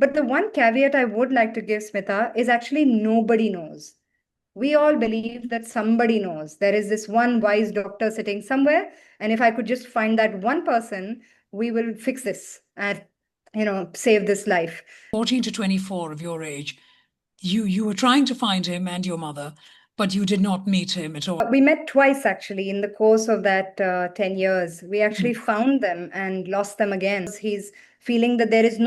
But the one caveat I would like to give, Smita, is actually nobody knows. We all believe that somebody knows. There is this one wise doctor sitting somewhere, and if I could just find that one person, we will fix this and save this life. 14 to 24 of your age, you were trying to find him and your mother, but you did not meet him at all. We met twice actually in the course of that 10 years. We actually found them and lost them again. He's feeling that there is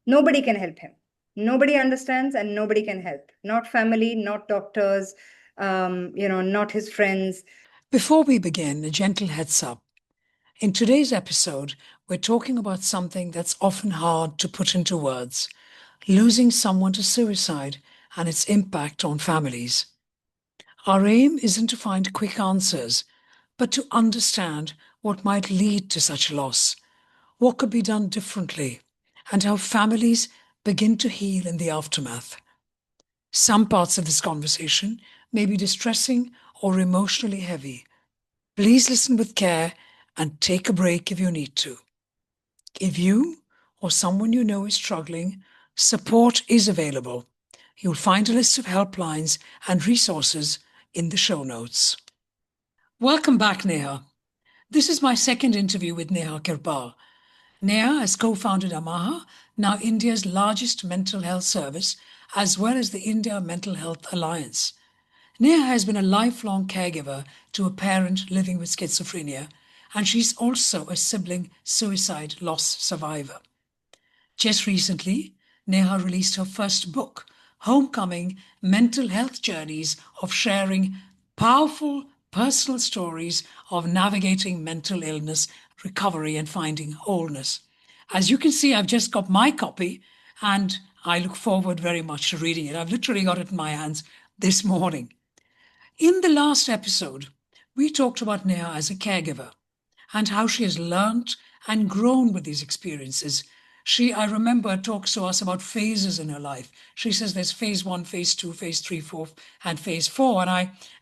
nobody can help him. Nobody understands and nobody can help. Not family, not doctors, not his friends. Before we begin, a gentle heads up. In today's episode, we're talking about something that's often hard to put into words: losing someone to suicide and its impact on families. Our aim isn't to find quick answers, but to understand what might lead to such loss, what could be done differently, and how families begin to heal in the aftermath. Some parts of this conversation may be distressing or emotionally heavy. Please listen with care and take a break if you need to. If you or someone you know is struggling, support is available. You'll find a list of helplines and resources in the show notes. Welcome back, Neha. This is my second interview with Neha Kirpal. Neha has co-founded Amaha, now India's largest mental health service, as well as the India Mental Health Alliance. Neha has been a lifelong caregiver to a parent living with schizophrenia, and she's also a sibling suicide loss survivor. Just recently, Neha released her first book, Homecoming: Mental Health Journeys, of sharing powerful personal stories of navigating mental illness, recovery, and finding wholeness. As you can see, I've just got my copy, and I look forward very much to reading it. I've literally got it in my hands this morning. In the last episode, we talked about Neha as a caregiver and how she has learnt and grown with these experiences. I remember, talks to us about phases in her life. She says there's phase 1, phase 2, phase 3, 4, and phase 4.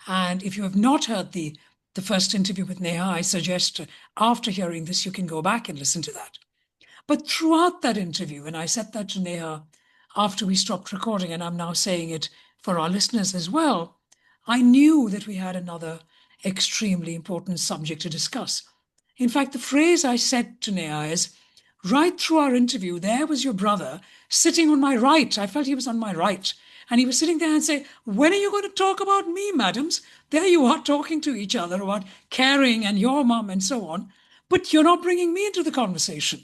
And if you have not heard the first interview with Neha, I suggest after hearing this, you can go back and listen to that. But throughout that interview, and I said that to Neha after we stopped recording, and I'm now saying it for our listeners as well, I knew that we had another extremely important subject to discuss. In fact, the phrase I said to Neha is, right through our interview, there was your brother sitting on my right. I felt he was on my right. And he was sitting there and say, when are you going to talk about me, madams? There you are talking to each other about caring and your mum and so on. But you're not bringing me into the conversation.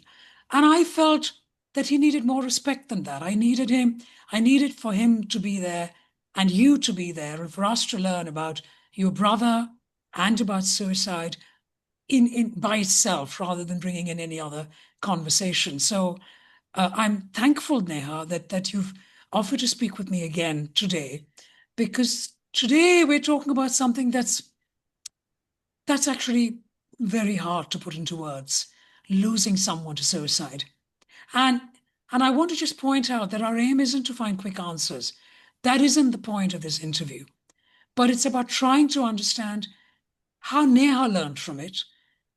And I felt that he needed more respect than that. I needed for him to be there and you to be there and for us to learn about your brother and about suicide in by itself rather than bringing in any other conversation. So I'm thankful, Neha, that you've offered to speak with me again today, because today we're talking about something that's actually very hard to put into words: losing someone to suicide. And and I want to just point out that our aim isn't to find quick answers. That isn't the point of this interview. But it's about trying to understand how Neha learned from it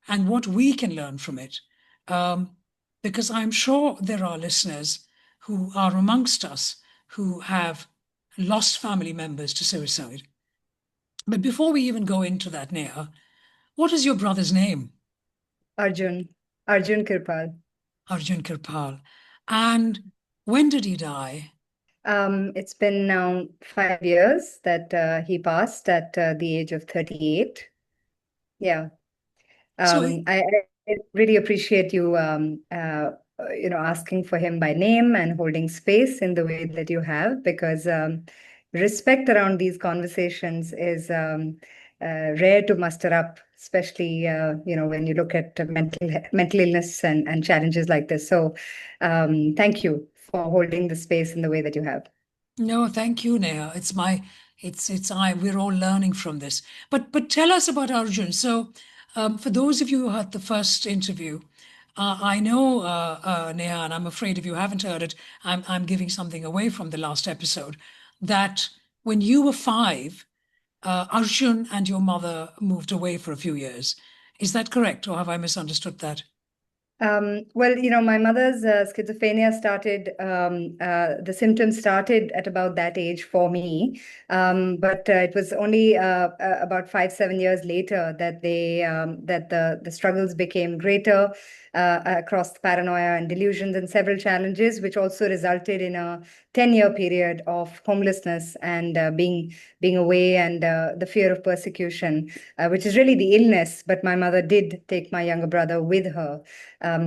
and what we can learn from it. Um, because I'm sure there are listeners who are amongst us who have lost family members to suicide. But before we even go into that, Neha, what is your brother's name? Arjun, Arjun Kirpal. Arjun Kirpal. And when did he die? It's been now 5 years that he passed at the age of 38. Yeah. So, I really appreciate you, asking for him by name and holding space in the way that you have, because respect around these conversations is rare to muster up, especially when you look at mental illness and challenges like this. So, thank you for holding the space in the way that you have. no, thank you, Neha. We're all learning from this. But tell us about Arjun. So, for those of you who had the first interview, I know, Neha, and I'm afraid if you haven't heard it, I'm giving something away from the last episode, that when you were 5, Arjun and your mother moved away for a few years. Is that correct, or have I misunderstood that? Well, my mother's schizophrenia started, the symptoms started at about that age for me. But it was only about 5, 7 years later that the struggles became greater across the paranoia and delusions and several challenges, which also resulted in a 10-year period of homelessness and being away and the fear of persecution, which is really the illness. But my mother did take my younger brother with her.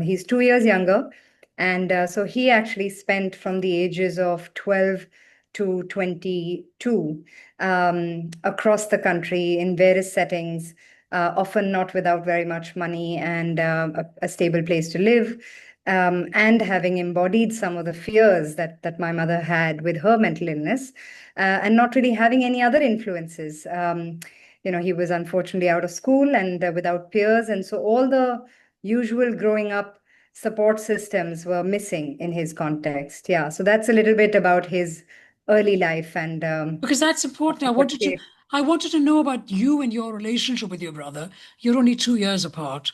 He's 2 years younger. And so he actually spent from the ages of 12 to 22 across the country in various settings, often not without very much money and a stable place to live. And having embodied some of the fears that my mother had with her mental illness, and not really having any other influences. He was unfortunately out of school and without peers. And so all the usual growing up support systems were missing in his context. Yeah, so that's a little bit about his early life and Because that's important. what shaped. I wanted to know about you and your relationship with your brother. You're only 2 years apart,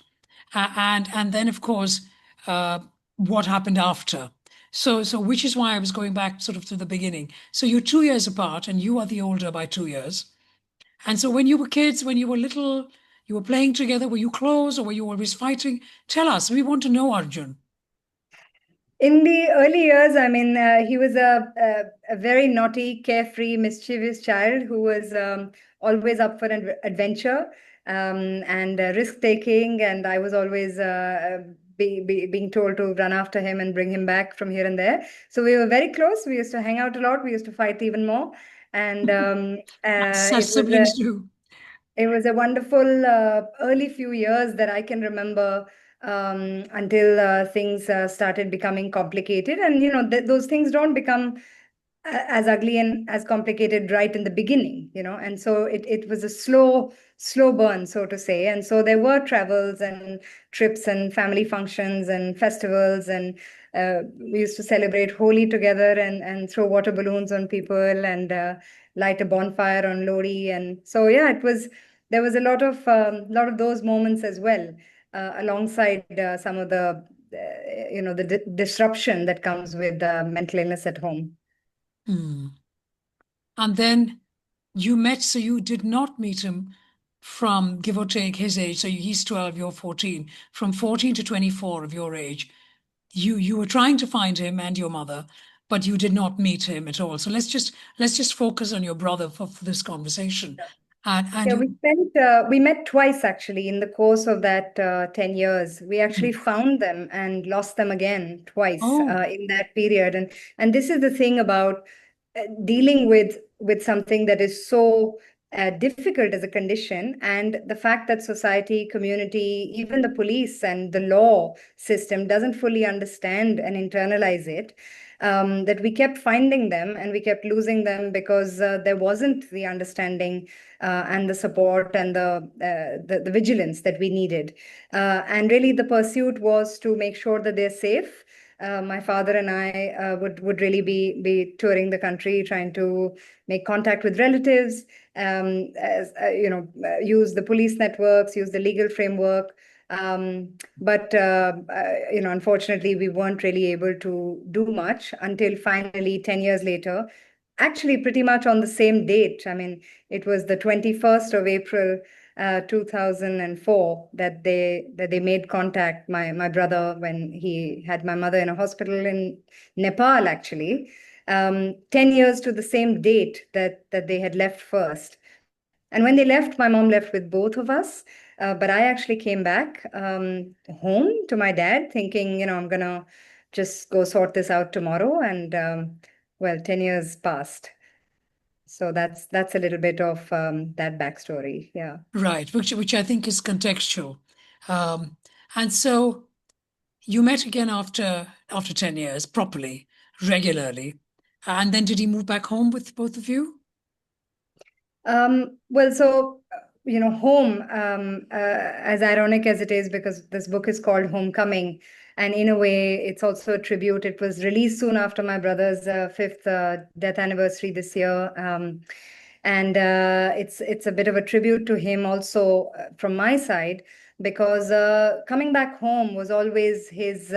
and then of course, uh, what happened after. So which is why I was going back sort of to the beginning. So you're 2 years apart, and you are the older by 2 years. And so when you were kids, when you were little, you were playing together. Were you close, or were you always fighting? Tell us. We want to know, Arjun. In the early years, I mean, he was a very naughty, carefree, mischievous child who was always up for an adventure and risk-taking. And I was always being told to run after him and bring him back from here and there. So we were very close. We used to hang out a lot. We used to fight even more. And As siblings do. it was a wonderful early few years that I can remember until things started becoming complicated. And, those things don't become as ugly and as complicated right in the beginning, and so it was a slow burn, so to say. And so there were travels and trips and family functions and festivals, and we used to celebrate Holi together and throw water balloons on people and light a bonfire on Lodi. And so, yeah, there was a lot of those moments as well, alongside some of the disruption that comes with mental illness at home. Hmm. And then you met, so you did not meet him from give or take his age. So he's 12, you're 14. From 14 to 24 of your age, you were trying to find him and your mother, but you did not meet him at all. So let's just focus on your brother for this conversation. And Yeah, you we met twice actually in the course of that 10 years. We actually found them and lost them again twice oh, in that period. And this is the thing about dealing with something that is so difficult as a condition, and the fact that society, community, even the police and the law system doesn't fully understand and internalize it. That we kept finding them and we kept losing them because there wasn't the understanding and the support and the vigilance that we needed. And really, the pursuit was to make sure that they're safe. My father and I would really be touring the country, trying to make contact with relatives, use the police networks, use the legal framework. But unfortunately, we weren't really able to do much until finally, 10 years later, actually pretty much on the same date. I mean, it was the 21st of April, 2004, that they made contact, my brother, when he had my mother in a hospital in Nepal, actually. 10 years to the same date that they had left first. And when they left, my mom left with both of us. But I actually came back home to my dad, thinking, I'm gonna just go sort this out tomorrow. And well, 10 years passed. So that's a little bit of that backstory. Yeah. right, which I think is contextual. Um, and so you met again after 10 years, properly, regularly. And then did he move back home with both of you? Well, so, home, as ironic as it is, because this book is called Homecoming, and in a way, it's also a tribute. It was released soon after my brother's fifth death anniversary this year. And it's a bit of a tribute to him also from my side, because coming back home was always his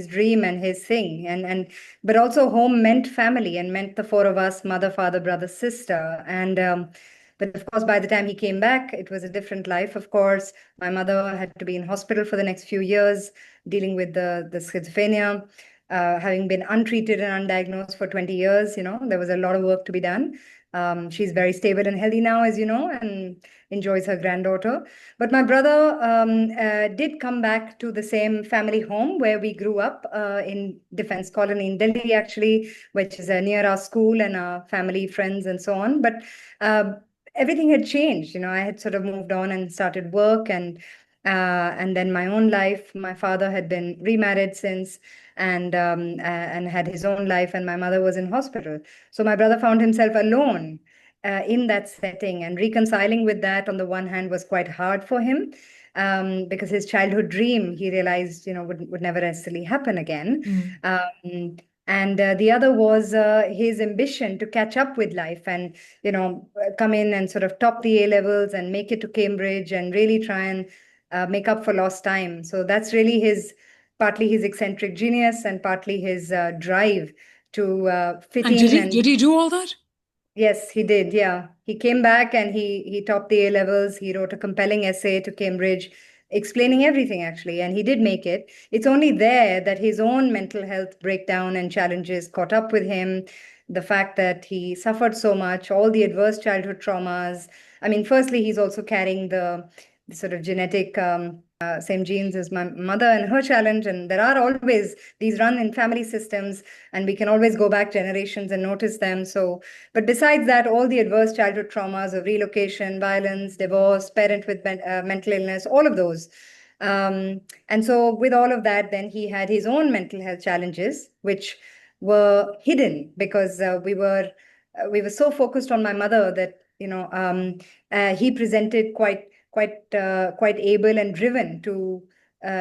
dream and his thing. And but also home meant family and meant the four of us: mother, father, brother, sister. And but of course, by the time he came back, it was a different life. Of course, my mother had to be in hospital for the next few years, dealing with the schizophrenia. Having been untreated and undiagnosed for 20 years, there was a lot of work to be done. She's very stable and healthy now, as you know, and enjoys her granddaughter. But my brother did come back to the same family home where we grew up, in Defense Colony in Delhi, actually, which is near our school and our family, friends, and so on. But everything had changed. I had sort of moved on and started work, and then my own life. My father had been remarried since, and had his own life, and my mother was in hospital. So my brother found himself alone in that setting, and reconciling with that on the one hand was quite hard for him, because his childhood dream, he realized, would never necessarily happen again. And the other was his ambition to catch up with life and, come in and sort of top the A levels and make it to Cambridge and really try and make up for lost time. So that's really partly his eccentric genius and partly his drive to fit And in. did he do all that? Yes, he did. Yeah. He came back and he topped the A levels. He wrote a compelling essay to Cambridge explaining everything, actually, and he did make it. It's only there that his own mental health breakdown and challenges caught up with him. The fact that he suffered so much, all the adverse childhood traumas. I mean, firstly, he's also carrying the sort of genetic same genes as my mother and her challenge. And there are always these run in family systems, and we can always go back generations and notice them. So, but besides that, all the adverse childhood traumas of relocation, violence, divorce, parent with mental illness, all of those. And so with all of that, then he had his own mental health challenges, which were hidden because we were so focused on my mother that he presented quite able and driven to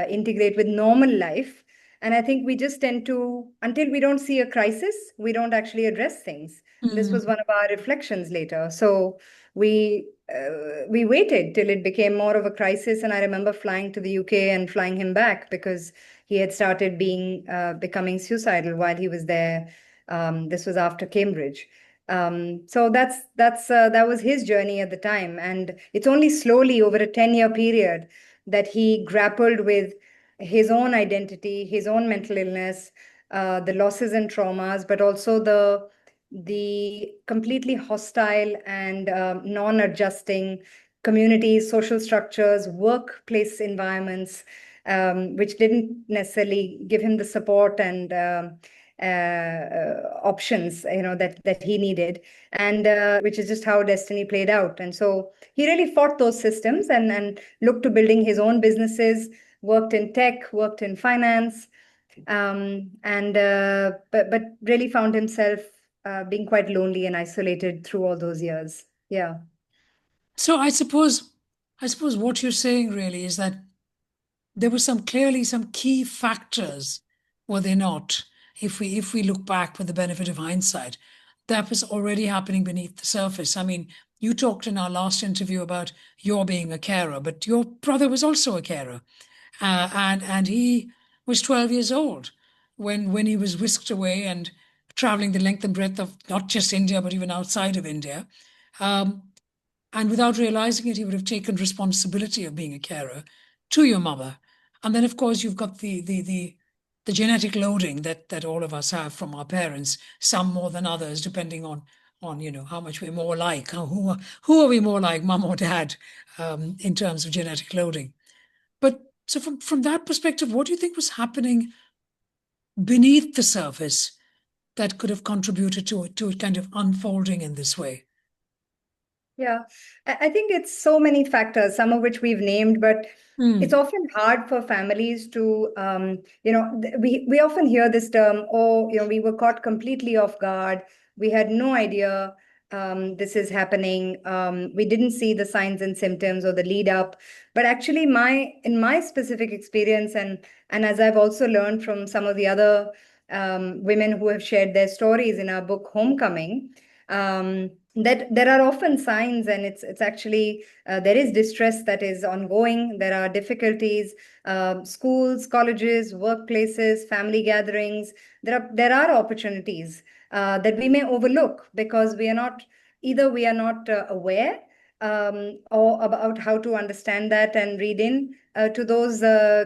integrate with normal life. And I think we just tend to, until we don't see a crisis, we don't actually address things. This was one of our reflections later. So we waited till it became more of a crisis. And I remember flying to the UK and flying him back because he had started becoming suicidal while he was there. This was after Cambridge. So that was his journey at the time, and it's only slowly over a 10-year period that he grappled with his own identity, his own mental illness, the losses and traumas, but also the completely hostile and non-adjusting communities, social structures, workplace environments, which didn't necessarily give him the support and options, that he needed, and which is just how destiny played out. And so he really fought those systems and looked to building his own businesses, worked in tech, worked in finance, and but really found himself being quite lonely and isolated through all those years. Yeah. So I suppose what you're saying really is that there were clearly some key factors, were there not? If we look back with the benefit of hindsight, that was already happening beneath the surface. I mean, you talked in our last interview about your being a carer, but your brother was also a carer, and he was 12 years old when he was whisked away and traveling the length and breadth of not just India but even outside of India. And without realizing it, he would have taken responsibility of being a carer to your mother. And then, of course, you've got the genetic loading that all of us have from our parents, some more than others, depending on how much we're more like, who are we more like, mum or dad, in terms of genetic loading. But so from that perspective, what do you think was happening beneath the surface that could have contributed to it kind of unfolding in this way? Yeah, I think it's so many factors, some of which we've named, but it's often hard for families to, we often hear this term, oh, we were caught completely off guard. We had no idea this is happening. We didn't see the signs and symptoms or the lead up. But actually, in my specific experience, and as I've also learned from some of the other women who have shared their stories in our book, Homecoming, that there are often signs, and it's actually there is distress that is ongoing. There are difficulties, schools, colleges, workplaces, family gatherings. There are opportunities that we may overlook because we are not aware or about how to understand that and read in to those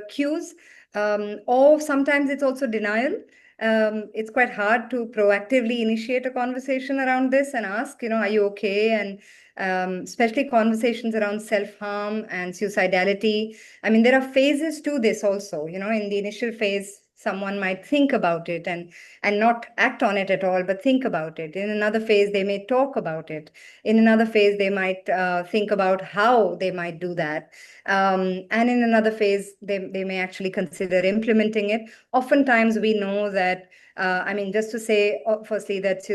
cues, or sometimes it's also denial. It's quite hard to proactively initiate a conversation around this and ask, are you okay? And especially conversations around self-harm and suicidality. I mean, there are phases to this also. In the initial phase, someone might think about it and not act on it at all, but think about it. In another phase, they may talk about it. In another phase, they might think about how they might do that. And in another phase, they may actually consider implementing it. Oftentimes, we know that, I mean, just to say, firstly, that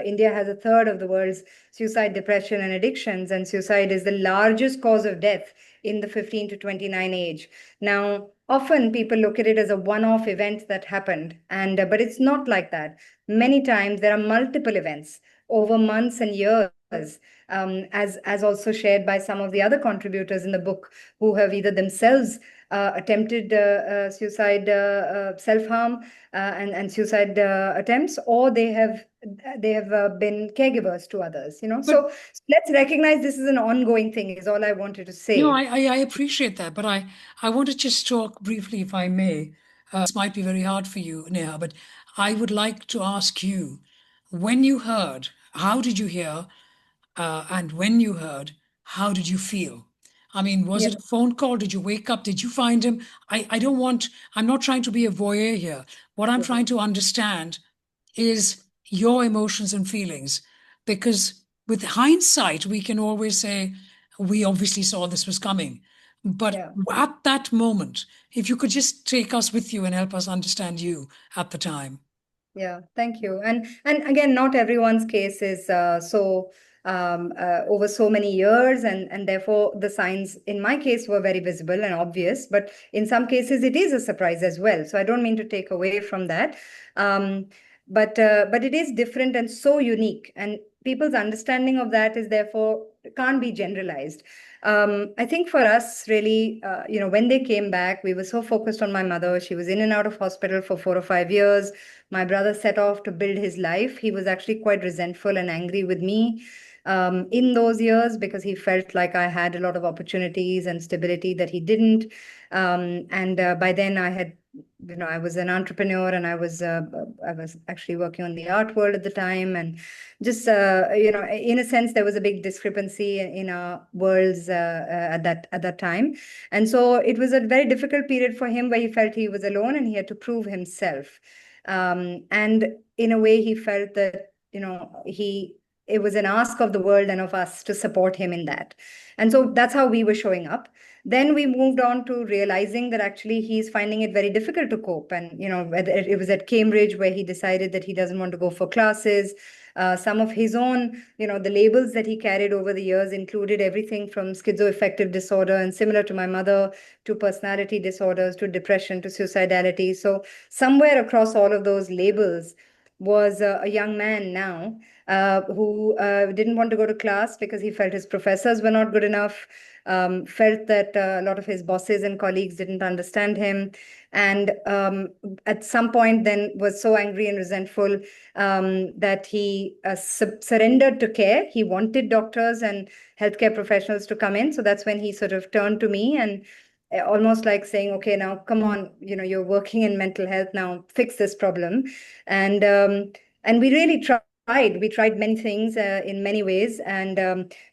India has a third of the world's suicide, depression, and addictions, and suicide is the largest cause of death in the 15 to 29 age. Now, often people look at it as a one-off event that happened, and but it's not like that. Many times there are multiple events over months and years, as also shared by some of the other contributors in the book, who have either themselves attempted suicide, self-harm, and suicide attempts, or they have been caregivers to others. But So let's recognize this is an ongoing thing. Is all I wanted to no, say. I appreciate that, but I want to just talk briefly, if I may. This might be very hard for you, Neha, but I would like to ask you, when you heard, how did you hear? And when you heard, how did you feel? I mean, was Yeah, it a phone call? Did you wake up? Did you find him? I don't want, I'm not trying to be a voyeur here. What I'm yeah, trying to understand is your emotions and feelings. Because with hindsight, we can always say, we obviously saw this was coming. But yeah. at that moment, if you could just take us with you and help us understand you at the time. Yeah, thank you. And again, not everyone's case is so over so many years, and therefore the signs in my case were very visible and obvious. But in some cases, it is a surprise as well. So I don't mean to take away from that, um, but it is different and so unique, and people's understanding of that is therefore can't be generalized. I think for us, really, when they came back, we were so focused on my mother. She was in and out of hospital for 4 or 5 years. My brother set off to build his life. He was actually quite resentful and angry with me in those years because he felt like I had a lot of opportunities and stability that he didn't. And by then I was an entrepreneur, and I was actually working on the art world at the time, and just in a sense, there was a big discrepancy in our worlds at that time, and so it was a very difficult period for him where he felt he was alone and he had to prove himself. And in a way, he felt that, it was an ask of the world and of us to support him in that. And so that's how we were showing up. Then we moved on to realizing that actually he's finding it very difficult to cope. And, whether it was at Cambridge where he decided that he doesn't want to go for classes. Some of his own, the labels that he carried over the years included everything from schizoaffective disorder, and similar to my mother, to personality disorders, to depression, to suicidality. So somewhere across all of those labels was a young man now who didn't want to go to class because he felt his professors were not good enough, felt that a lot of his bosses and colleagues didn't understand him, and at some point then was so angry and resentful that he surrendered to care. He wanted doctors and healthcare professionals to come in. So that's when he sort of turned to me and almost like saying, okay, now come on, you're working in mental health, now fix this problem. And we really tried. We tried many things in many ways, and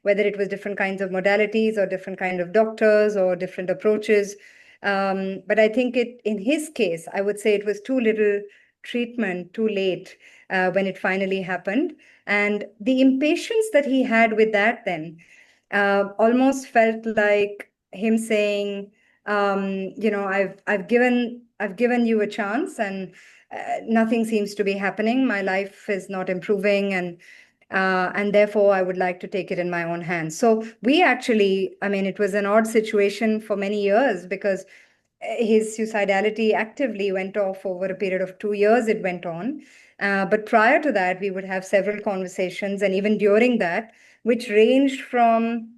whether it was different kinds of modalities or different kind of doctors or different approaches. But I think in his case, I would say it was too little treatment, too late when it finally happened. And the impatience that he had with that then almost felt like him saying, I've given you a chance, and nothing seems to be happening. My life is not improving, and therefore I would like to take it in my own hands. So we actually, I mean, it was an odd situation for many years because his suicidality actively went off over a period of 2 years. It went on. But prior to that, we would have several conversations, and even during that, which ranged from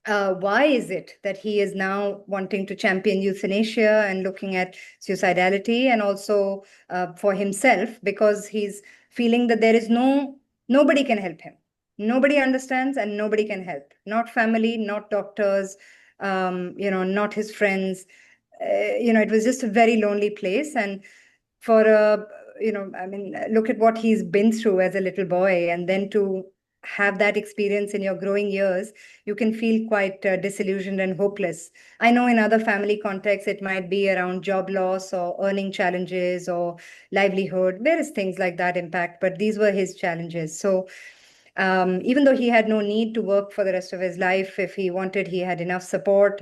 why is it that he is now wanting to champion euthanasia and looking at suicidality, and also for himself, because he's feeling that there is nobody can help him. Nobody understands and nobody can help. Not family, not doctors, not his friends. It was just a very lonely place. And for I mean, look at what he's been through as a little boy, and then to have that experience in your growing years, you can feel quite disillusioned and hopeless. I know in other family contexts, it might be around job loss or earning challenges or livelihood, various things like that impact, but these were his challenges. So even though he had no need to work for the rest of his life, if he wanted, he had enough support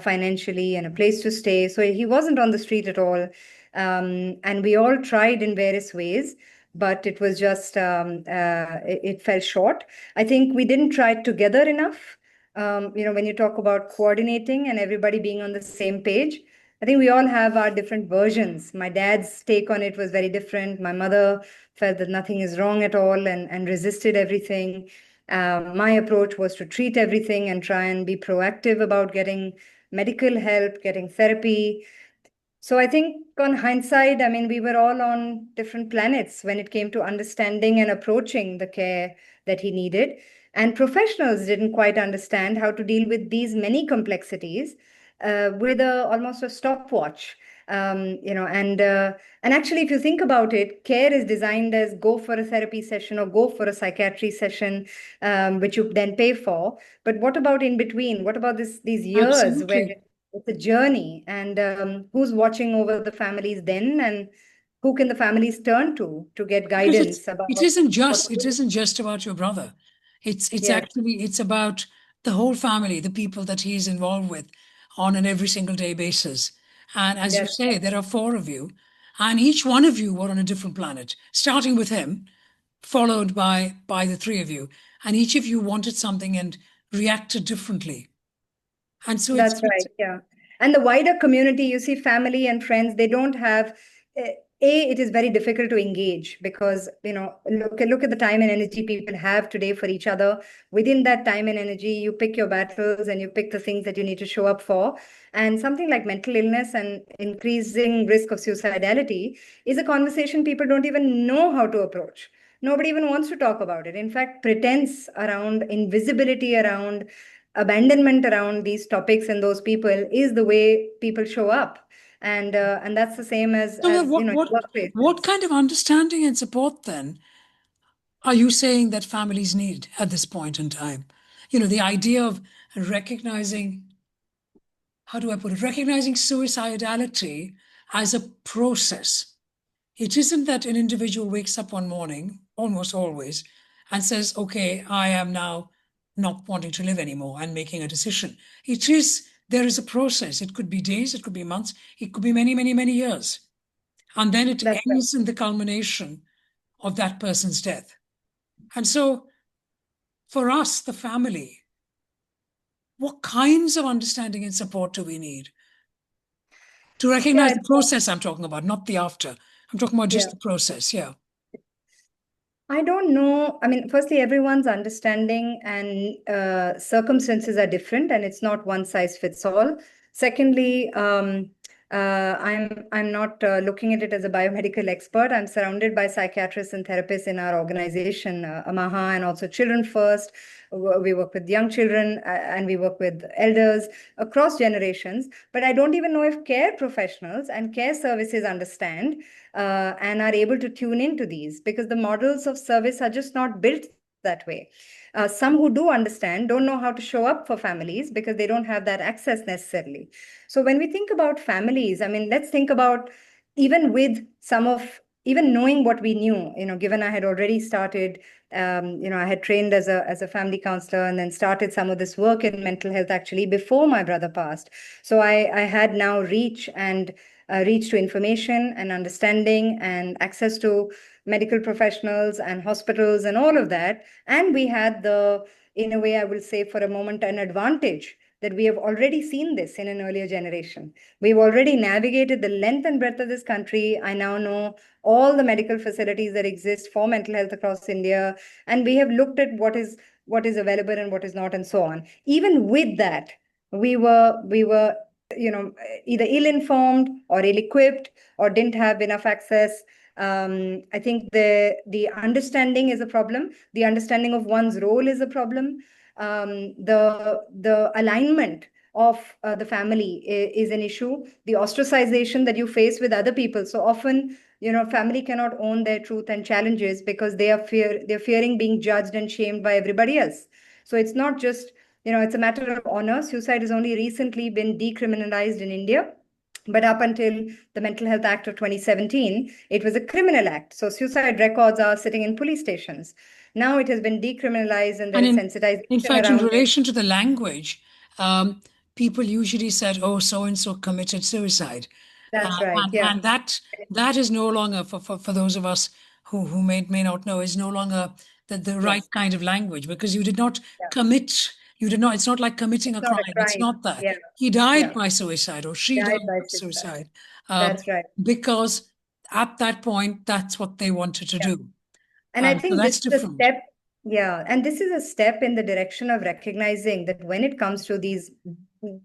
financially and a place to stay. So he wasn't on the street at all. And we all tried in various ways, but it was just, it fell short. I think we didn't try together enough. When you talk about coordinating and everybody being on the same page, I think we all have our different versions. My dad's take on it was very different. My mother felt that nothing is wrong at all and resisted everything. My approach was to treat everything and try and be proactive about getting medical help, getting therapy. So I think on hindsight, I mean, we were all on different planets when it came to understanding and approaching the care that he needed. And professionals didn't quite understand how to deal with these many complexities with almost a stopwatch. And actually, if you think about it, care is designed as go for a therapy session or go for a psychiatry session, which you then pay for. But what about in between? What about these years where Absolutely. it's a journey, and who's watching over the families then, and who can the families turn to get Because guidance about what to it do? isn't just about your brother. It's Yes, actually it's about the whole family, the people that he's involved with on an every single day basis. And as you that's say, there are four of you, and each one of you were on a different planet, starting with him, followed by the three of you, and each of you wanted something and reacted differently. And so That's it's right. Yeah. And the wider community, you see, family and friends, they don't have, it is very difficult to engage because, look at the time and energy people have today for each other. Within that time and energy, you pick your battles and you pick the things that you need to show up for. And something like mental illness and increasing risk of suicidality is a conversation people don't even know how to approach. Nobody even wants to talk about it. In fact, pretense around invisibility around abandonment around these topics and those people is the way people show up, and that's the same as so then in what workplaces. kind of understanding and support then are you saying that families need at this point in time? The idea of recognizing, how do I put it, recognizing suicidality as a process. It isn't that an individual wakes up one morning, almost always, and says, okay, I am now not wanting to live anymore and making a decision. There is a process. It could be days, it could be months, it could be many, many, many years. And then it That's right. ends in the culmination of that person's death. And so for us, the family, what kinds of understanding and support do we need to Yeah, recognize the process I'm talking about, not the after? I'm talking about just yeah. the process. Yeah. I don't know. I mean, firstly, everyone's understanding and circumstances are different, and it's not one size fits all. Secondly, I'm not looking at it as a biomedical expert. I'm surrounded by psychiatrists and therapists in our organization, Amaha, and also Children First. We work with young children and we work with elders across generations. But I don't even know if care professionals and care services understand and are able to tune into these, because the models of service are just not built that way. Some who do understand don't know how to show up for families because they don't have that access necessarily. So when we think about families, I mean, let's think about even with some of even knowing what we knew, given I had already started, I had trained as a family counselor and then started some of this work in mental health actually before my brother passed. So I had now reach to information and understanding and access to medical professionals and hospitals and all of that. And we had in a way, I will say for a moment, an advantage that we have already seen this in an earlier generation. We've already navigated the length and breadth of this country. I now know all the medical facilities that exist for mental health across India, and we have looked at what is available and what is not, and so on. Even with that, we were either ill-informed or ill-equipped or didn't have enough access. I think the understanding is a problem. The understanding of one's role is a problem. The alignment of the family is an issue. The ostracization that you face with other people. So often, family cannot own their truth and challenges because they're fearing being judged and shamed by everybody else. So it's not just, it's a matter of honor. Suicide has only recently been decriminalized in India. But up until the Mental Health Act of 2017, it was a criminal act. So suicide records are sitting in police stations. Now it has been decriminalized and there And is in sensitization fact, in around it. relation to the language, people usually said, "Oh, so and so committed suicide," That's right. Yeah. and that is no longer for those of us who may not know, is no longer the right Yes. kind of language, because you did not Yeah. commit. You did not. It's not like committing It's a not a crime. It's crime. not that. Yeah. He died Yeah. by suicide, or she Died died by by suicide. suicide, um, That's right. because at that point, that's what they wanted to Yeah. do. And I So think this that's is a different. step, yeah, and this is a step in the direction of recognizing that when it comes to these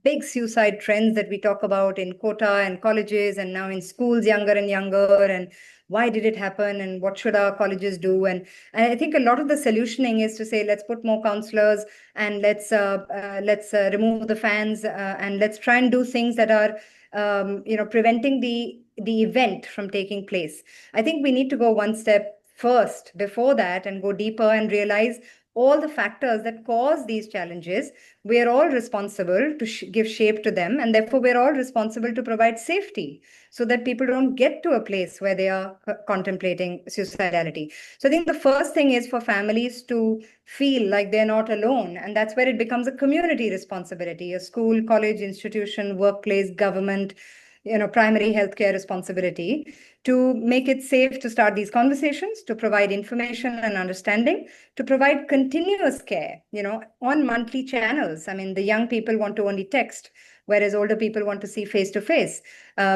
big suicide trends that we talk about in quota and colleges and now in schools younger and younger, and why did it happen and what should our colleges do? And I think a lot of the solutioning is to say, let's put more counselors and let's remove the fans and let's try and do things that are preventing the event from taking place. I think we need to go one step first before that and go deeper and realize all the factors that cause these challenges. We are all responsible to give shape to them, and therefore we're all responsible to provide safety so that people don't get to a place where they are contemplating suicidality. So I think the first thing is for families to feel like they're not alone, and that's where it becomes a community responsibility, a school, college, institution, workplace, government, primary healthcare responsibility to make it safe to start these conversations, to provide information and understanding, to provide continuous care, on monthly channels. I mean, the young people want to only text, whereas older people want to see face to face.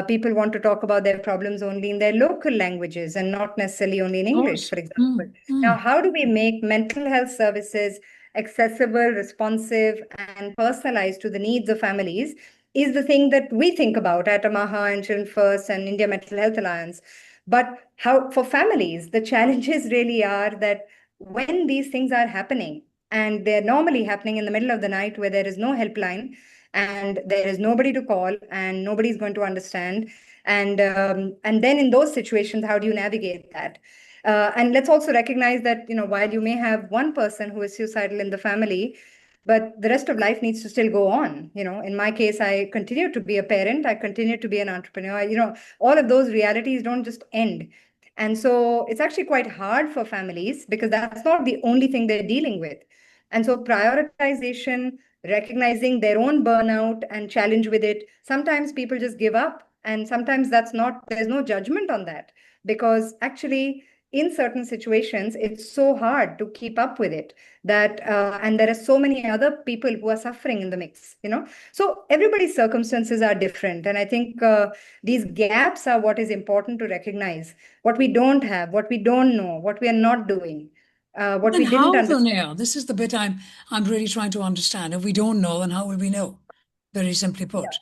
People want to talk about their problems only in their local languages and not necessarily only in Of English, course. for example. Now, how do we make mental health services accessible, responsive, and personalized to the needs of families is the thing that we think about at Amaha and Children First and India Mental Health Alliance. But how for families, the challenges really are that when these things are happening, and they're normally happening in the middle of the night where there is no helpline and there is nobody to call and nobody's going to understand. And then in those situations, how do you navigate that? And let's also recognize that, while you may have one person who is suicidal in the family, but the rest of life needs to still go on. In my case, I continue to be a parent, I continue to be an entrepreneur. All of those realities don't just end. And so it's actually quite hard for families because that's not the only thing they're dealing with. And so prioritization, recognizing their own burnout and challenge with it, sometimes people just give up. And sometimes there's no judgment on that because actually in certain situations, it's so hard to keep up with it that and there are so many other people who are suffering in the mix. So everybody's circumstances are different, and I think these gaps are what is important to recognize: what we don't have, what we don't know, what we are not doing, what Then we didn't how though, understand. Neha? This is the bit I'm really trying to understand. If we don't know, then how will we know? Very simply Yeah, put.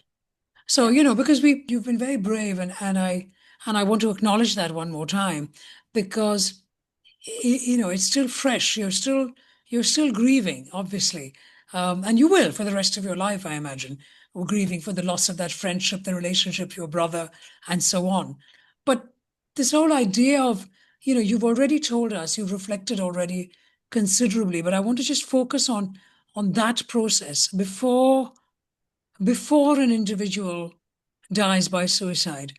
So, yeah, because you've been very brave, and I want to acknowledge that one more time, because it's still fresh. You're still grieving, obviously. And you will for the rest of your life, I imagine, or grieving for the loss of that friendship, the relationship, your brother, and so on. But this whole idea of, you've already told us, you've reflected already considerably, but I want to just focus on that process before an individual dies by suicide.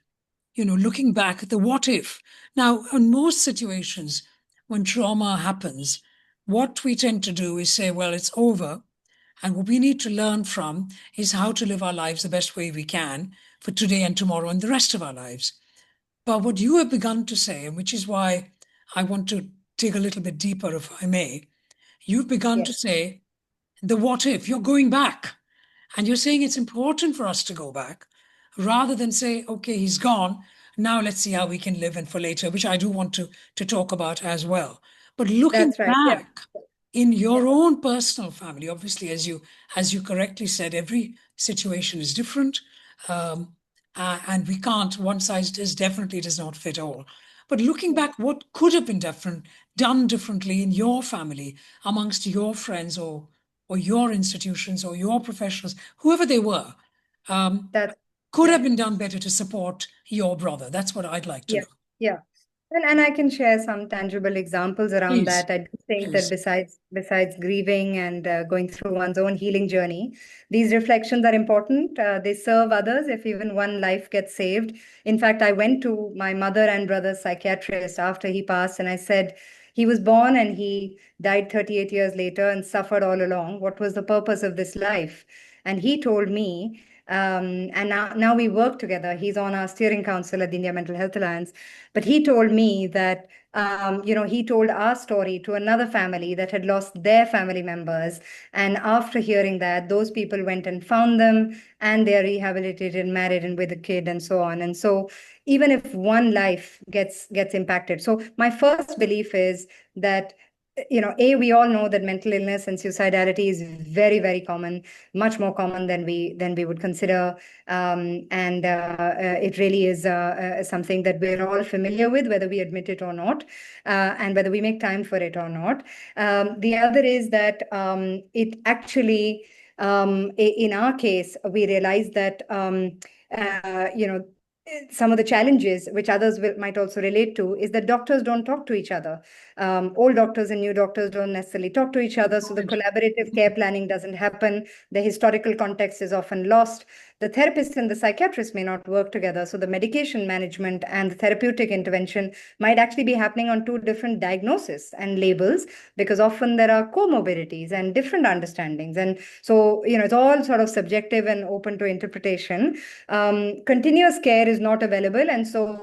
Looking back at the what if. Now, in most situations, when trauma happens, what we tend to do is say, well, it's over. And what we need to learn from is how to live our lives the best way we can for today and tomorrow and the rest of our lives. But what you have begun to say, and which is why I want to dig a little bit deeper, if I may, you've begun to yes, say, the what if, you're going back. And you're saying it's important for us to go back rather than say, okay, he's gone. Now let's see how we can live in for later, which I do want to talk about as well. But looking That's right. Yeah. back in Yeah. your own personal family, obviously, as you correctly said, every situation is different. Um, and we can't, one size definitely does not fit all. But looking Yeah. back, what could have been done differently in your family, amongst your friends or your institutions or your professionals, whoever they were, um, That's could yeah. have been done better to support your brother? That's what I'd like to Yeah. know. Yeah. And I can share some tangible examples around Please, that. I do think that please. besides grieving and going through one's own healing journey, these reflections are important. They serve others if even one life gets saved. In fact, I went to my mother and brother's psychiatrist after he passed, and I said, he was born and he died 38 years later and suffered all along. What was the purpose of this life? And he told me, and now we work together. He's on our steering council at the India Mental Health Alliance. But he told me that, he told our story to another family that had lost their family members. And after hearing that, those people went and found them and they're rehabilitated, married, and with a kid and so on. And so even if one life gets impacted. So my first belief is that we all know that mental illness and suicidality is very, very common, much more common than we would consider. And it really is something that we're all familiar with, whether we admit it or not, and whether we make time for it or not. The other is that it actually, in our case, we realize that, some of the challenges which others might also relate to is that doctors don't talk to each other. Old doctors and new doctors don't necessarily talk to each other, so the Good. collaborative care planning doesn't happen. The historical context is often lost. The therapist and the psychiatrist may not work together, so the medication management and the therapeutic intervention might actually be happening on two different diagnoses and labels, because often there are comorbidities and different understandings. And so, it's all sort of subjective and open to interpretation. Continuous care is not available. And so,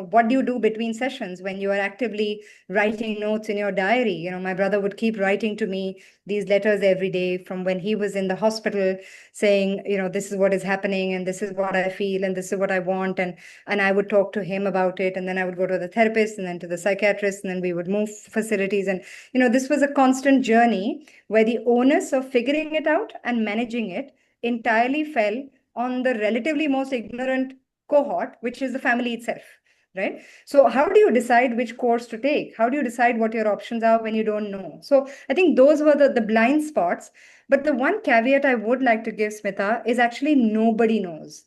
what do you do between sessions when you are actively writing notes in your diary? My brother would keep writing to me these letters every day from when he was in the hospital, saying, this is what is happening and this is what I feel and this is what I want. And I would talk to him about it. And then I would go to the therapist and then to the psychiatrist, and then we would move facilities. And, this was a constant journey where the onus of figuring it out and managing it entirely fell on the relatively most ignorant cohort, which is the family itself. Right. So how do you decide which course to take? How do you decide what your options are when you don't know? So I think those were the blind spots. But the one caveat I would like to give, Smita, is actually nobody knows.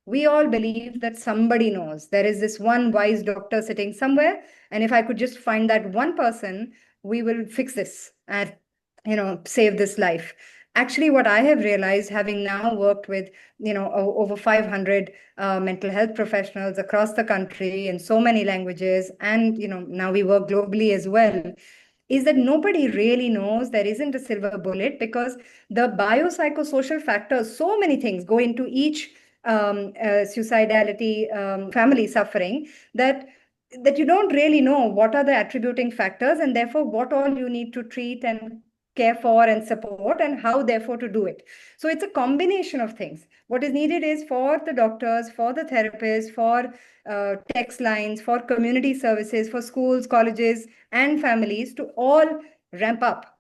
We all believe that somebody knows. There is this one wise doctor sitting somewhere, and if I could just find that one person, we will fix this and save this life. Actually, what I have realized, having now worked with over 500 mental health professionals across the country in so many languages, and now we work globally as well, is that nobody really knows. There isn't a silver bullet, because the biopsychosocial factors, so many things go into each suicidality, family suffering, that you don't really know what are the attributing factors, and therefore what all you need to treat and care for and support, and how therefore to do it. So it's a combination of things. What is needed is for the doctors, for the therapists, for text lines, for community services, for schools, colleges, and families to all ramp up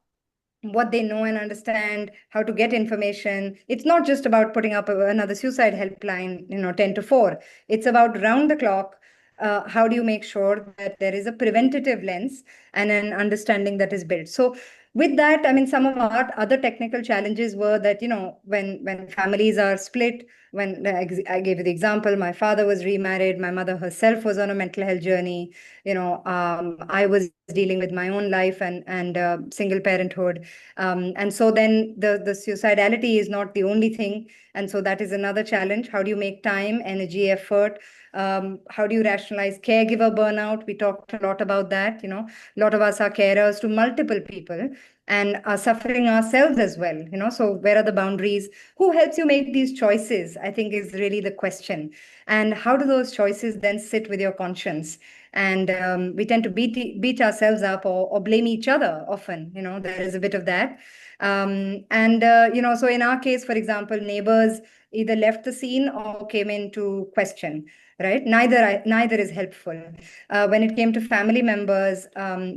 what they know and understand, how to get information. It's not just about putting up another suicide helpline, 10 to 4. It's about round the clock. How do you make sure that there is a preventative lens and an understanding that is built? So with that, I mean, some of our other technical challenges were that, when families are split, when I gave you the example, my father was remarried, my mother herself was on a mental health journey, I was dealing with my own life and single parenthood. And so then the suicidality is not the only thing. And so that is another challenge. How do you make time, energy, effort? How do you rationalize caregiver burnout? We talked a lot about that. A lot of us are carers to multiple people and are suffering ourselves as well. So where are the boundaries? Who helps you make these choices, I think, is really the question. And how do those choices then sit with your conscience? And we tend to beat ourselves up or blame each other often. There is a bit of that. And so in our case, for example, neighbors either left the scene or came in to question, right? Neither is helpful. When it came to family members,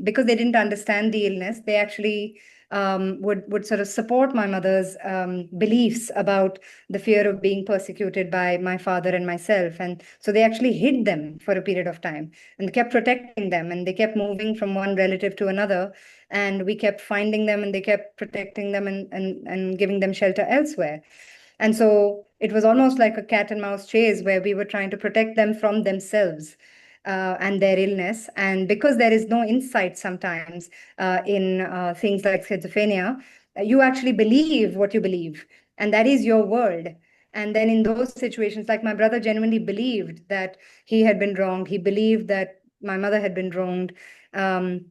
because they didn't understand the illness, they actually would sort of support my mother's beliefs about the fear of being persecuted by my father and myself. And so they actually hid them for a period of time and kept protecting them, and they kept moving from one relative to another, and we kept finding them, and they kept protecting them, and giving them shelter elsewhere. And so it was almost like a cat and mouse chase where we were trying to protect them from themselves and their illness. And because there is no insight sometimes in things like schizophrenia, you actually believe what you believe, and that is your world. And then in those situations, like my brother genuinely believed that he had been wronged, he believed that my mother had been wronged. And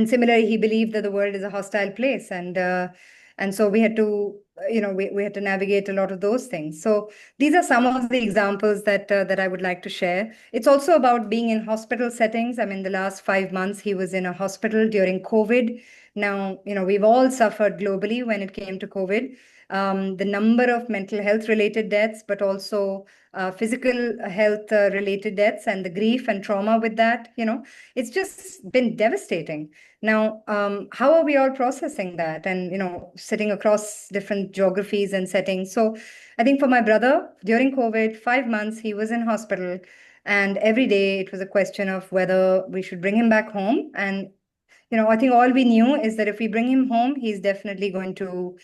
similarly, he believed that the world is a hostile place. And so we had to, we had to navigate a lot of those things. So these are some of the examples that I would like to share. It's also about being in hospital settings. I mean, the last 5 months, he was in a hospital during COVID. Now, we've all suffered globally when it came to COVID. The number of mental health related deaths, but also physical health related deaths, and the grief and trauma with that, it's just been devastating. Now, how are we all processing that, and sitting across different geographies and settings? So I think for my brother, during COVID, 5 months, he was in hospital, and every day it was a question of whether we should bring him back home. And I think all we knew is that if we bring him home, he's definitely going to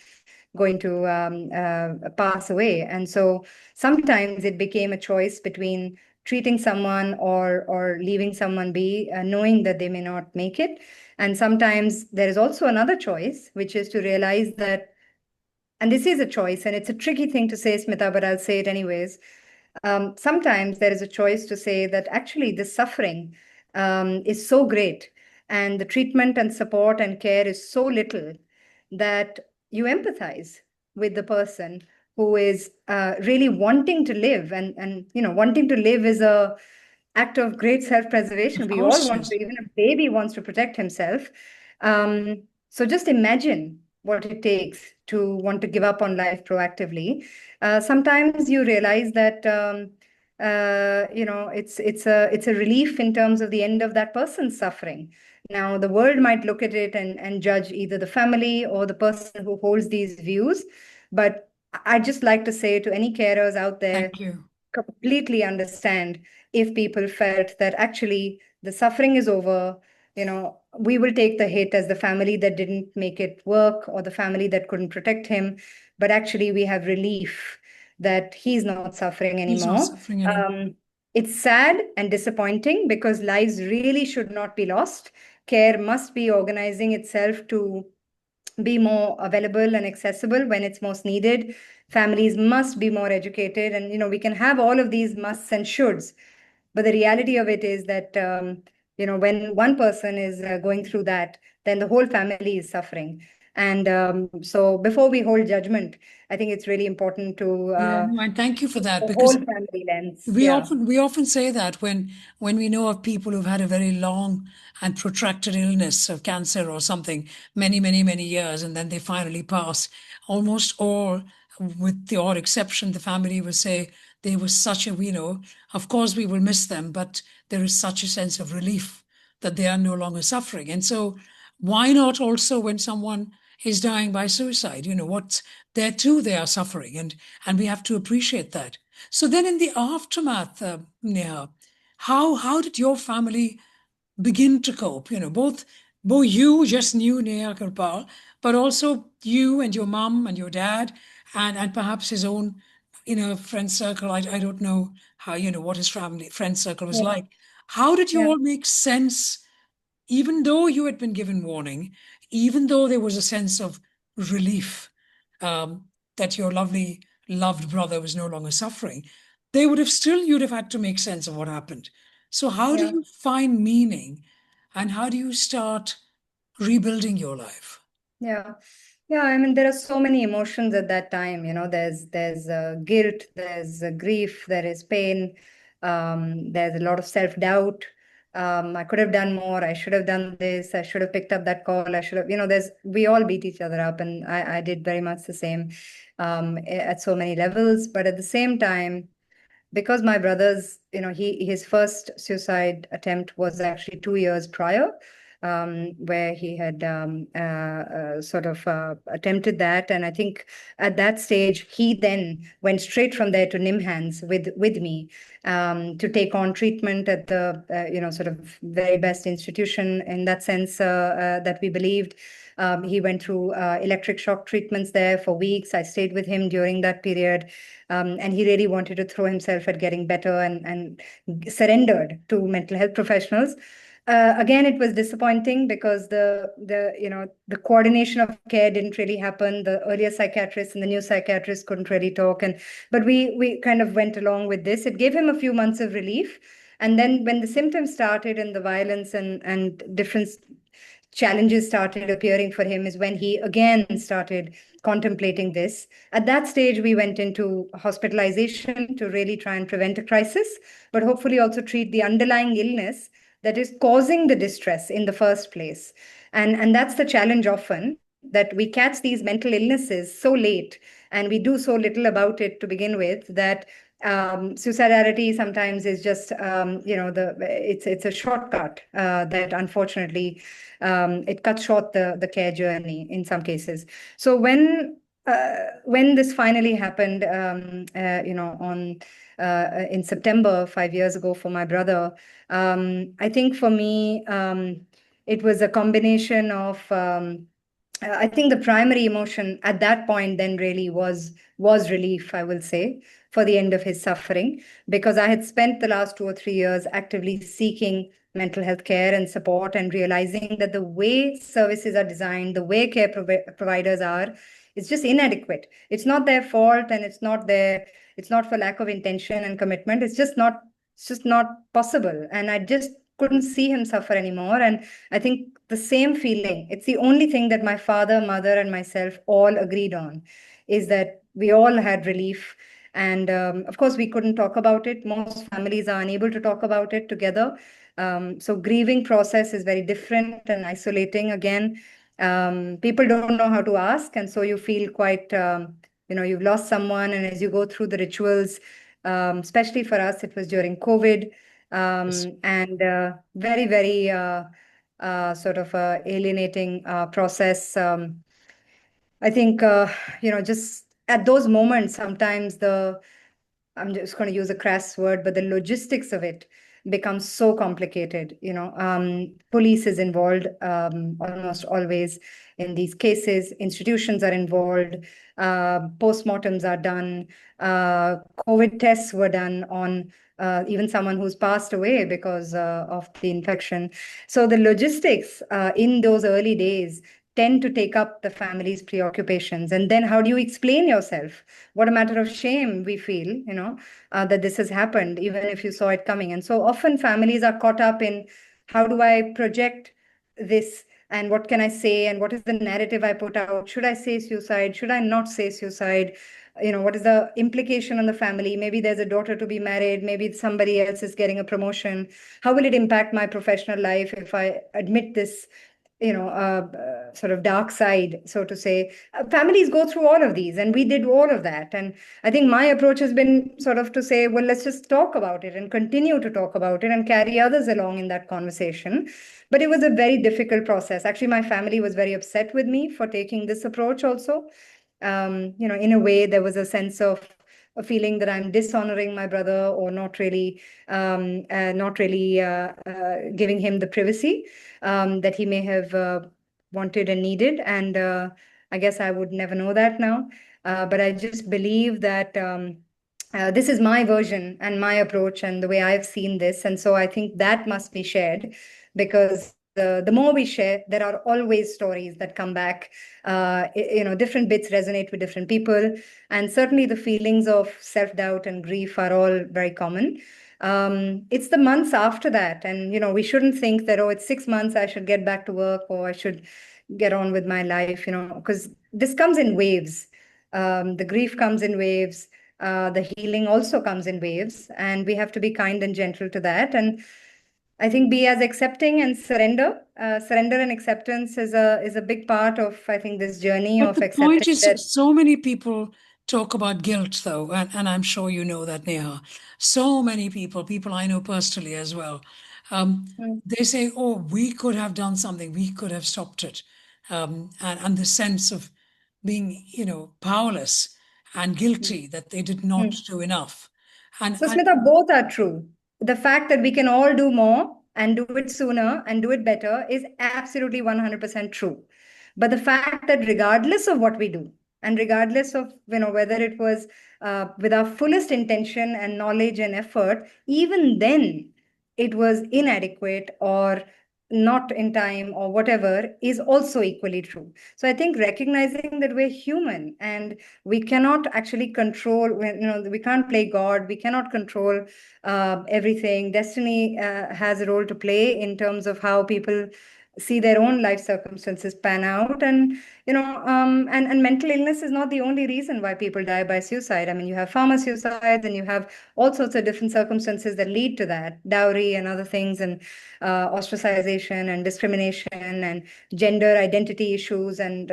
pass away. And so sometimes it became a choice between treating someone or leaving someone be, knowing that they may not make it. And sometimes there is also another choice, which is to realize that, and this is a choice, and it's a tricky thing to say, Smita, but I'll say it anyways. Sometimes there is a choice to say that actually the suffering is so great, and the treatment and support and care is so little, that you empathize with the person who is really wanting to live. And wanting to live is a act of great self-preservation. Of We all course, want yes. to, even a baby wants to protect himself. So just imagine what it takes to want to give up on life proactively. Sometimes you realize that it's a relief in terms of the end of that person's suffering. Now, the world might look at it and judge either the family or the person who holds these views. But I'd just like to say to any carers out there, Thank you. completely understand if people felt that actually the suffering is over. We will take the hit as the family that didn't make it work, or the family that couldn't protect him. But actually, we have relief that he's not suffering He's not anymore. suffering anymore. It's sad and disappointing because lives really should not be lost. Care must be organizing itself to be more available and accessible when it's most needed. Families must be more educated, and we can have all of these musts and shoulds, but the reality of it is that when one person is going through that, then the whole family is suffering. And so before we hold judgment, I think it's really important to Yeah, no, and thank you for keep that, the because whole family lens. we Yeah. often we often say that when we know of people who've had a very long and protracted illness of cancer or something, many, many, many years, and then they finally pass, almost all, with the odd exception, the family will say there was such a, of course we will miss them, but there is such a sense of relief that they are no longer suffering. And so why not also when someone is dying by suicide, what there too they are suffering, and we have to appreciate that. So then, in the aftermath, Neha, how did your family begin to cope? Both you just knew Neha Kirpal, but also you and your mom and your dad, and perhaps his own, friend circle. I don't know how, what his family friend circle was Yeah. like. How did you Yeah. all make sense, even though you had been given warning, even though there was a sense of relief, um, that your lovely, loved brother was no longer suffering, you'd have had to make sense of what happened. So, how do Yeah. you find meaning, and how do you start rebuilding your life? Yeah. Yeah, I mean, there are so many emotions at that time. There's guilt, there's grief, there is pain, there's a lot of self-doubt. I could have done more. I should have done this. I should have picked up that call. I should have, we all beat each other up, and I did very much the same at so many levels. But at the same time, because my brother's, his first suicide attempt was actually 2 years prior, where he had sort of attempted that. And I think at that stage, he then went straight from there to NIMHANS with me to take on treatment at the, sort of very best institution in that sense that we believed. He went through electric shock treatments there for weeks. I stayed with him during that period. And he really wanted to throw himself at getting better and surrendered to mental health professionals. Again, it was disappointing because the coordination of care didn't really happen. The earlier psychiatrists and the new psychiatrists couldn't really talk, but we kind of went along with this. It gave him a few months of relief, and then when the symptoms started and the violence and different challenges started appearing for him is when he again started contemplating this. At that stage, we went into hospitalization to really try and prevent a crisis, but hopefully also treat the underlying illness that is causing the distress in the first place. And that's the challenge often, that we catch these mental illnesses so late and we do so little about it to begin with, that suicidality sometimes is just it's a shortcut that unfortunately it cuts short the care journey in some cases. So when this finally happened, on in September 5 years ago for my brother, I think for me it was a combination of I think the primary emotion at that point then really was relief, I will say, for the end of his suffering, because I had spent the last 2 or 3 years actively seeking mental health care and support and realizing that the way services are designed, the way care providers are, is just inadequate. It's not their fault, and it's not for lack of intention and commitment. It's just not possible. And I just couldn't see him suffer anymore. And I think the same feeling, it's the only thing that my father, mother, and myself all agreed on, is that we all had relief. And of course, we couldn't talk about it. Most families are unable to talk about it together. So grieving process is very different and isolating. Again, people don't know how to ask. And so you feel quite, you've lost someone. And as you go through the rituals, especially for us, it was during COVID. And very, very sort of alienating process. I think, just at those moments, sometimes I'm just going to use a crass word, but the logistics of it becomes so complicated. Police is involved almost always in these cases. Institutions are involved. Postmortems are done. COVID tests were done on even someone who's passed away because of the infection. So the logistics in those early days tend to take up the family's preoccupations. And then how do you explain yourself? What a matter of shame we feel, that this has happened, even if you saw it coming. And so often families are caught up in, how do I project this? And what can I say? And what is the narrative I put out? Should I say suicide? Should I not say suicide? What is the implication on the family? Maybe there's a daughter to be married. Maybe somebody else is getting a promotion. How will it impact my professional life if I admit this sort of dark side, so to say? Families go through all of these, and we did all of that. And I think my approach has been sort of to say, well, let's just talk about it and continue to talk about it and carry others along in that conversation. But it was a very difficult process. Actually, my family was very upset with me for taking this approach also. In a way, there was a sense of a feeling that I'm dishonoring my brother, or not really giving him the privacy that he may have wanted and needed. And I guess I would never know that now. But I just believe that this is my version and my approach and the way I've seen this. And so I think that must be shared, because the more we share, there are always stories that come back. Different bits resonate with different people. And certainly the feelings of self-doubt and grief are all very common. It's the months after that. And, we shouldn't think that, oh, it's 6 months, I should get back to work, or I should get on with my life, because this comes in waves. The grief comes in waves. The healing also comes in waves. And we have to be kind and gentle to that. And I think be as accepting and surrender. Surrender and acceptance is a big part of, I think, this journey But of the point accepting is, that. so many people talk about guilt, though, and I'm sure you know that, Neha. So many people I know personally as well, Mm, they say, oh, we could have done something, we could have stopped it. And the sense of being, powerless and mm, guilty that they did not mm. do enough. And, So, and Smita, both are true. The fact that we can all do more and do it sooner and do it better is absolutely 100% true. But the fact that regardless of what we do, and regardless of, whether it was with our fullest intention and knowledge and effort, even then it was inadequate or not in time or whatever is also equally true. So I think recognizing that we're human and we cannot actually control, we can't play God, we cannot control everything. Destiny has a role to play in terms of how people see their own life circumstances pan out. And and mental illness is not the only reason why people die by suicide. I mean, you have farmer suicides and you have all sorts of different circumstances that lead to that, dowry and other things, and ostracization and discrimination and gender identity issues, and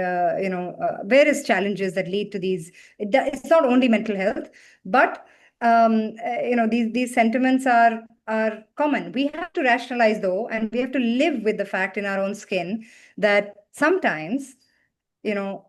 various challenges that lead to these. It's not only mental health, but these sentiments are common. We have to rationalize, though, and we have to live with the fact in our own skin that sometimes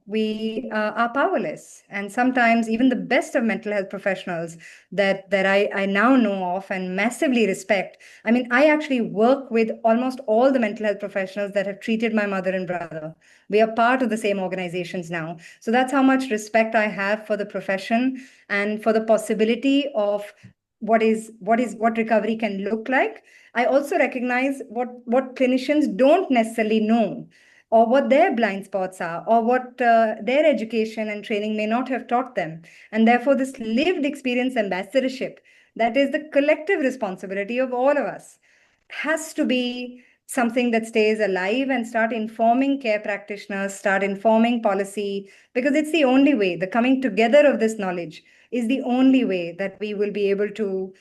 we are powerless, and sometimes even the best of mental health professionals that I now know of and massively respect. I mean, I actually work with almost all the mental health professionals that have treated my mother and brother. We are part of the same organizations now, so that's how much respect I have for the profession and for the possibility of what recovery can look like. I also recognize what clinicians don't necessarily know, or what their blind spots are, or what their education and training may not have taught them. And therefore, this lived experience ambassadorship, that is the collective responsibility of all of us, has to be something that stays alive and start informing care practitioners, start informing policy, because it's the only way. The coming together of this knowledge is the only way that we will be able to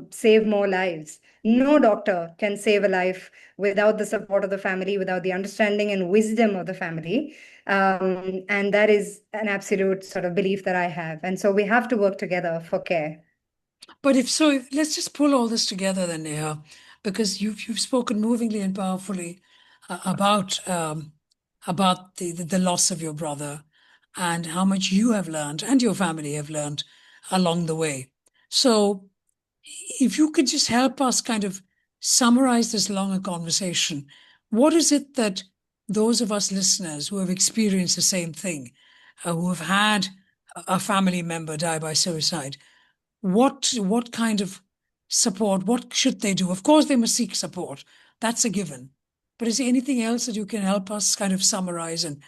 save more lives. No doctor can save a life without the support of the family, without the understanding and wisdom of the family. And that is an absolute sort of belief that I have. And so we have to work together for care. But if so, let's just pull all this together then, Neha, because you've spoken movingly and powerfully about the loss of your brother and how much you have learned and your family have learned along the way. So if you could just help us kind of summarize this longer conversation, what is it that those of us listeners who have experienced the same thing, who have had a family member die by suicide, what kind of support, what should they do? Of course, they must seek support. That's a given. But is there anything else that you can help us kind of summarize and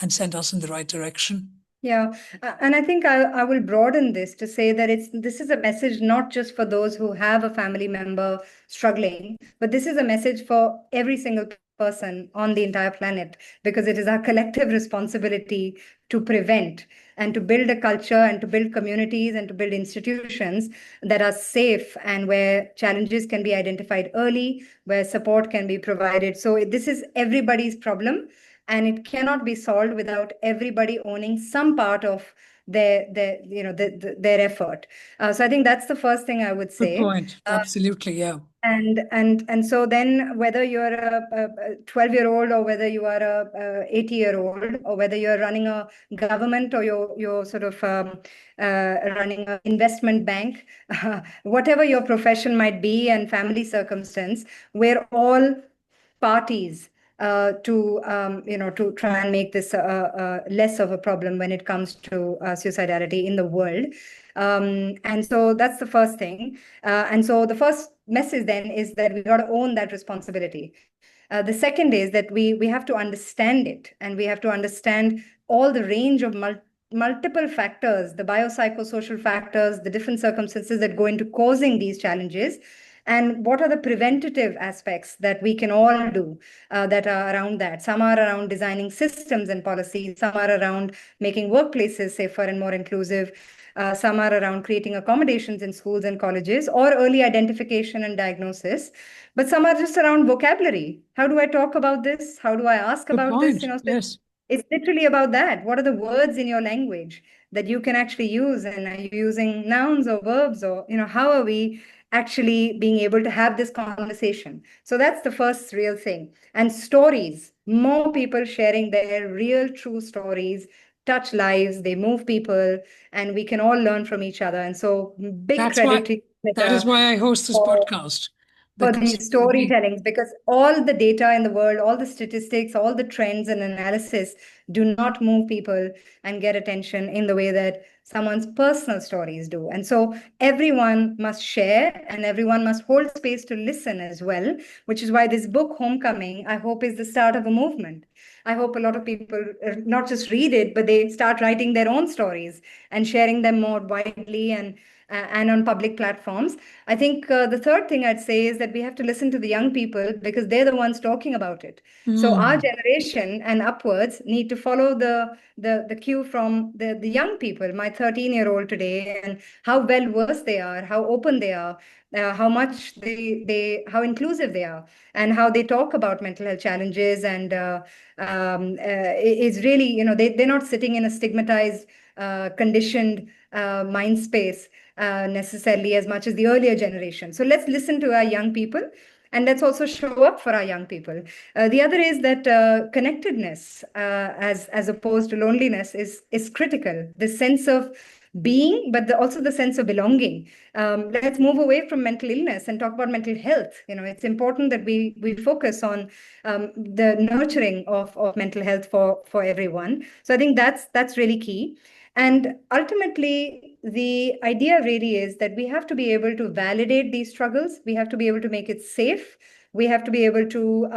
send us in the right direction? Yeah, and I think I will broaden this to say that this is a message not just for those who have a family member struggling, but this is a message for every single person on the entire planet, because it is our collective responsibility to prevent and to build a culture and to build communities and to build institutions that are safe and where challenges can be identified early, where support can be provided. So this is everybody's problem, and it cannot be solved without everybody owning some part of their effort. So I think that's the first thing I would Good say. point. Absolutely, yeah. And so then, whether you're a 12-year-old, or whether you are a 80-year-old, or whether you're running a government, or you're sort of running an investment bank, whatever your profession might be and family circumstance, we're all parties to try and make this less of a problem when it comes to suicidality in the world. And so that's the first thing. And so the first message then is that we got to own that responsibility. The second is that we have to understand it, and we have to understand all the range of multiple factors, the biopsychosocial factors, the different circumstances that go into causing these challenges, and what are the preventative aspects that we can all do that are around that. Some are around designing systems and policies, some are around making workplaces safer and more inclusive. Some are around creating accommodations in schools and colleges or early identification and diagnosis. But some are just around vocabulary. How do I talk about this? How do I ask Good about this? point. So Yes. it's literally about that. What are the words in your language that you can actually use? And are you using nouns or verbs? Or, how are we actually being able to have this conversation? So that's the first real thing. And stories, more people sharing their real, true stories touch lives, they move people, and we can all learn from each other. And so big That's why credit to you, that is Smita, why I host this for podcast. for Because these for me, storytellings, because all the data in the world, all the statistics, all the trends and analysis do not move people and get attention in the way that someone's personal stories do. And so everyone must share and everyone must hold space to listen as well, which is why this book, Homecoming, I hope is the start of a movement. I hope a lot of people not just read it, but they start writing their own stories and sharing them more widely and on public platforms. I think the third thing I'd say is that we have to listen to the young people because they're the ones talking about it. So our mm, generation and upwards need to follow the cue from the young people, my 13-year-old today, and how well versed they are, how open they are, how much how inclusive they are, and how they talk about mental health challenges. And it's really, they're not sitting in a stigmatized, conditioned mind space necessarily as much as the earlier generation. So let's listen to our young people and let's also show up for our young people. The other is that connectedness, as opposed to loneliness, is critical. The sense of being, but also the sense of belonging. Let's move away from mental illness and talk about mental health. It's important that we focus on the nurturing of mental health for everyone. So I think that's really key. And ultimately, the idea really is that we have to be able to validate these struggles. We have to be able to make it safe. We have to be able to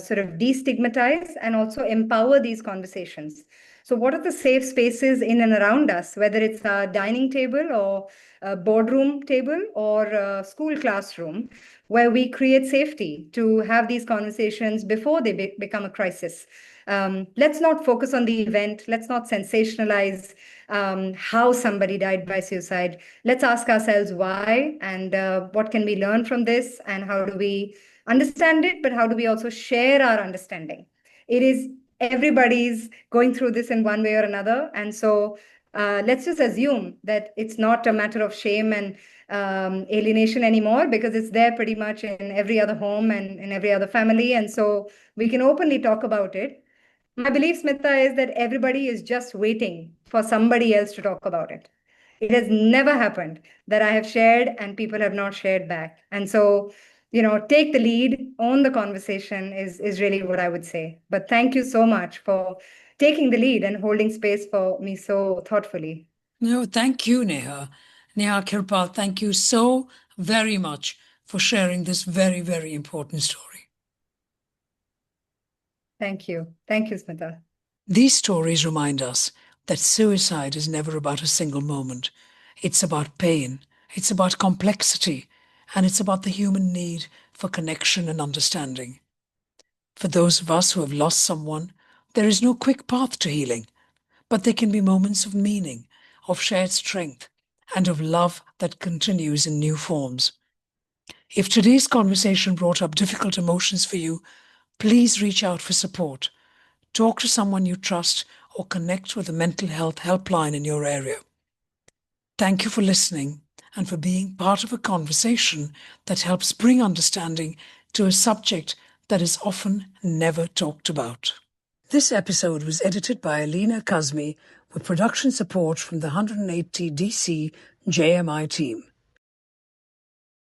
sort of destigmatize and also empower these conversations. So, what are the safe spaces in and around us, whether it's a dining table or a boardroom table or a school classroom, where we create safety to have these conversations before they become a crisis? Let's not focus on the event. Let's not sensationalize how somebody died by suicide. Let's ask ourselves why and what can we learn from this and how do we understand it, but how do we also share our understanding? It is everybody's going through this in one way or another. And so let's just assume that it's not a matter of shame and alienation anymore because it's there pretty much in every other home and in every other family. And so we can openly talk about it. My belief, Smita, is that everybody is just waiting for somebody else to talk about it. It has never happened that I have shared and people have not shared back. And so, take the lead, own the conversation is really what I would say. But thank you so much for taking the lead and holding space for me so thoughtfully. no, thank you, Neha. Neha Kirpal, thank you so very much for sharing this very, very important story. Thank you. Thank you, Smita. These stories remind us that suicide is never about a single moment. It's about pain, it's about complexity, and it's about the human need for connection and understanding. For those of us who have lost someone, there is no quick path to healing, but there can be moments of meaning, of shared strength, and of love that continues in new forms. If today's conversation brought up difficult emotions for you, please reach out for support. Talk to someone you trust or connect with a mental health helpline in your area. Thank you for listening and for being part of a conversation that helps bring understanding to a subject that is often never talked about. This episode was edited by Alina Kazmi with production support from the 180 DC JMI team.